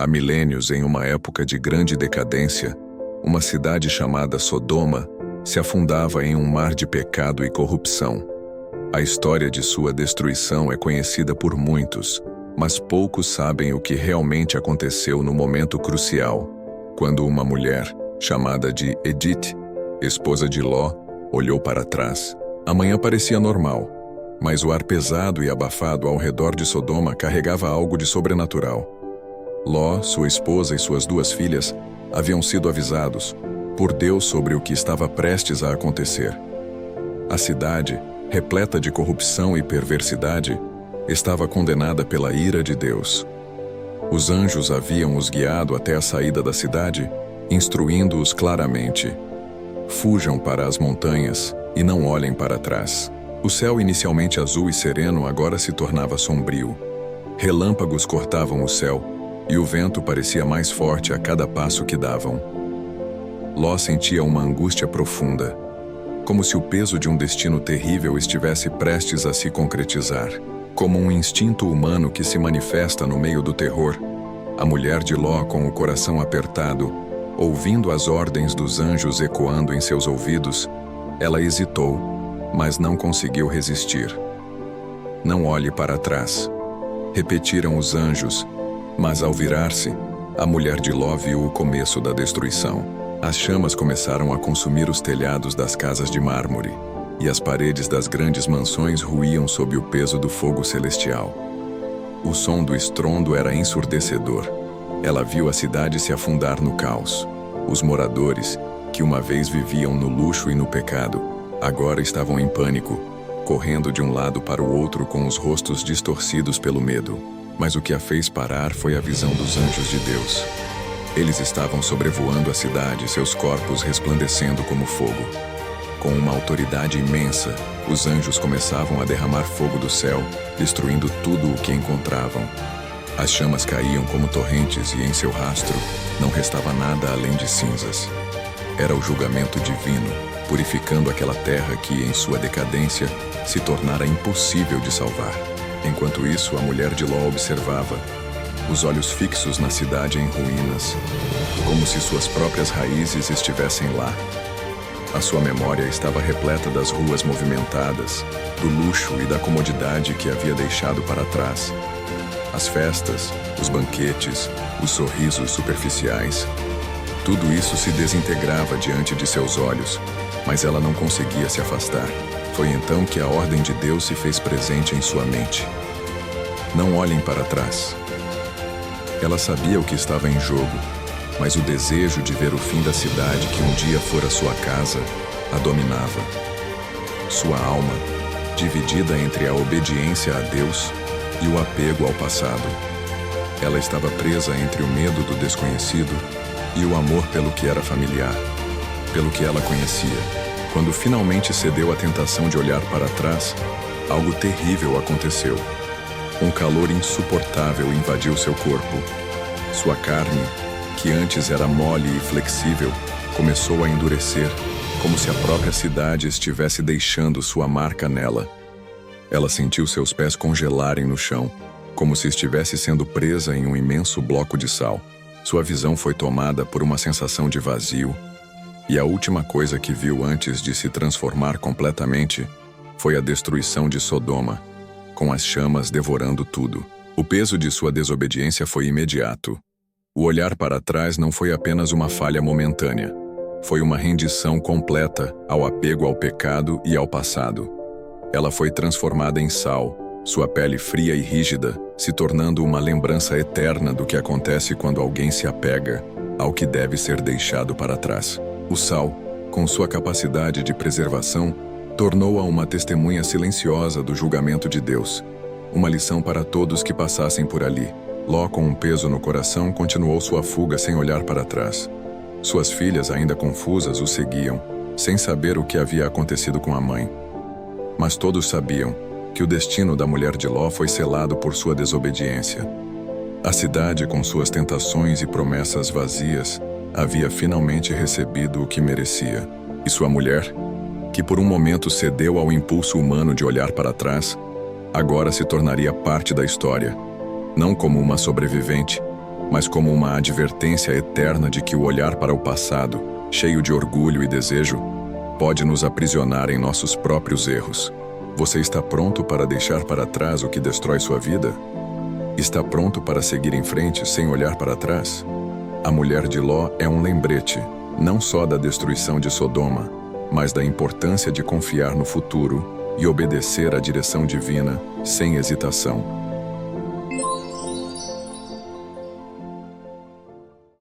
Há milênios, em uma época de grande decadência, uma cidade chamada Sodoma se afundava em um mar de pecado e corrupção. A história de sua destruição é conhecida por muitos, mas poucos sabem o que realmente aconteceu no momento crucial, quando uma mulher, chamada de Edith, esposa de Ló, olhou para trás. A manhã parecia normal, mas o ar pesado e abafado ao redor de Sodoma carregava algo de sobrenatural. Ló, sua esposa e suas duas filhas haviam sido avisados por Deus sobre o que estava prestes a acontecer. A cidade, repleta de corrupção e perversidade, estava condenada pela ira de Deus. Os anjos haviam os guiado até a saída da cidade, instruindo-os claramente: fujam para as montanhas e não olhem para trás. O céu, inicialmente azul e sereno, agora se tornava sombrio. Relâmpagos cortavam o céu, e o vento parecia mais forte a cada passo que davam. Ló sentia uma angústia profunda, como se o peso de um destino terrível estivesse prestes a se concretizar. Como um instinto humano que se manifesta no meio do terror, a mulher de Ló, com o coração apertado, ouvindo as ordens dos anjos ecoando em seus ouvidos, ela hesitou, mas não conseguiu resistir. Não olhe para trás, repetiram os anjos, mas ao virar-se, a mulher de Ló viu o começo da destruição. As chamas começaram a consumir os telhados das casas de mármore, e as paredes das grandes mansões ruíam sob o peso do fogo celestial. O som do estrondo era ensurdecedor. Ela viu a cidade se afundar no caos. Os moradores, que uma vez viviam no luxo e no pecado, agora estavam em pânico, correndo de um lado para o outro com os rostos distorcidos pelo medo. Mas o que a fez parar foi a visão dos anjos de Deus. Eles estavam sobrevoando a cidade, seus corpos resplandecendo como fogo. Com uma autoridade imensa, os anjos começavam a derramar fogo do céu, destruindo tudo o que encontravam. As chamas caíam como torrentes e em seu rastro não restava nada além de cinzas. Era o julgamento divino, purificando aquela terra que, em sua decadência, se tornara impossível de salvar. Enquanto isso, a mulher de Ló observava, os olhos fixos na cidade em ruínas, como se suas próprias raízes estivessem lá. A sua memória estava repleta das ruas movimentadas, do luxo e da comodidade que havia deixado para trás. As festas, os banquetes, os sorrisos superficiais. Tudo isso se desintegrava diante de seus olhos, mas ela não conseguia se afastar. Foi então que a ordem de Deus se fez presente em sua mente. Não olhem para trás. Ela sabia o que estava em jogo, mas o desejo de ver o fim da cidade que um dia fora sua casa a dominava. Sua alma, dividida entre a obediência a Deus e o apego ao passado. Ela estava presa entre o medo do desconhecido e o amor pelo que era familiar, pelo que ela conhecia. Quando finalmente cedeu à tentação de olhar para trás, algo terrível aconteceu. Um calor insuportável invadiu seu corpo. Sua carne, que antes era mole e flexível, começou a endurecer, como se a própria cidade estivesse deixando sua marca nela. Ela sentiu seus pés congelarem no chão, como se estivesse sendo presa em um imenso bloco de sal. Sua visão foi tomada por uma sensação de vazio, e a última coisa que viu antes de se transformar completamente foi a destruição de Sodoma, com as chamas devorando tudo. O peso de sua desobediência foi imediato. O olhar para trás não foi apenas uma falha momentânea. Foi uma rendição completa ao apego ao pecado e ao passado. Ela foi transformada em sal, sua pele fria e rígida, se tornando uma lembrança eterna do que acontece quando alguém se apega ao que deve ser deixado para trás. O sal, com sua capacidade de preservação, tornou-a uma testemunha silenciosa do julgamento de Deus. Uma lição para todos que passassem por ali. Ló, com um peso no coração, continuou sua fuga sem olhar para trás. Suas filhas, ainda confusas, o seguiam, sem saber o que havia acontecido com a mãe. Mas todos sabiam que o destino da mulher de Ló foi selado por sua desobediência. A cidade, com suas tentações e promessas vazias, havia finalmente recebido o que merecia. E sua mulher, que por um momento cedeu ao impulso humano de olhar para trás, agora se tornaria parte da história, não como uma sobrevivente, mas como uma advertência eterna de que o olhar para o passado, cheio de orgulho e desejo, pode nos aprisionar em nossos próprios erros. Você está pronto para deixar para trás o que destrói sua vida? Está pronto para seguir em frente sem olhar para trás? A mulher de Ló é um lembrete, não só da destruição de Sodoma, mas da importância de confiar no futuro e obedecer à direção divina sem hesitação.